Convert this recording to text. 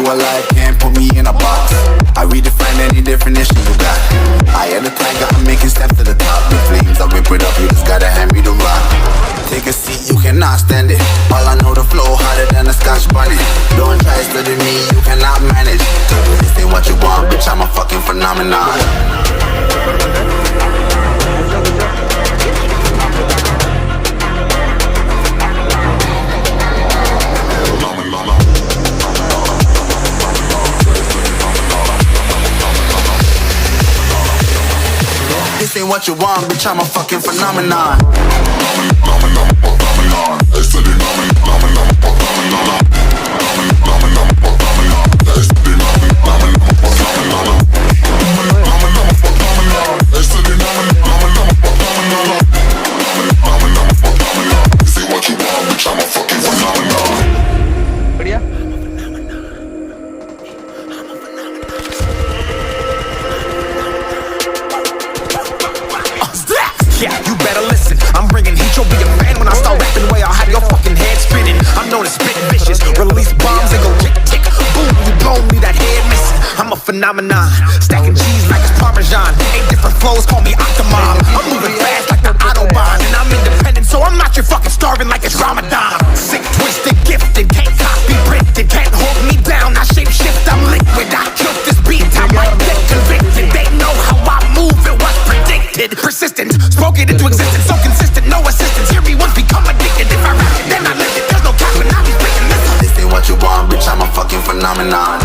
alive, can't put me in a box. I redefine any definition you got. I am the tiger, I'm making steps to the top. The flames, I whip it up, you just gotta hand me the rock. Take a seat, you cannot stand it. All I know, the flow harder than a Scotch bonnet. Don't try studying me, you cannot manage. This ain't what you want, bitch, I'm a fucking phenomenon. This ain't what you want, bitch, I'm a fucking phenomenon. Yeah, you better listen. I'm bringing heat, you'll be a fan when I start rapping. Way I'll have your fucking head spinning. I'm known as spit vicious, release bombs and go tick tick. Boom, you blow me, that head missing. I'm a phenomenon, stacking cheese like it's Parmesan. 8 different flows, call me Octomom. I'm moving fast like the Autobahn, and I'm independent, so I'm not your fucking starving like it's Ramadan. Sick, twisted, gifted, can't copy, printed, can't hold me down. I shape shift, I'm liquid. I killed this beat, I might get convicted. They know how I move, it was predicted. Persistent, spoke it into existence, so consistent, no assistance. Hear me once, become addicted. If I rap it, then I live it. There's no cap, and I be breaking this. This ain't what you want, bitch, I'm a fucking phenomenon.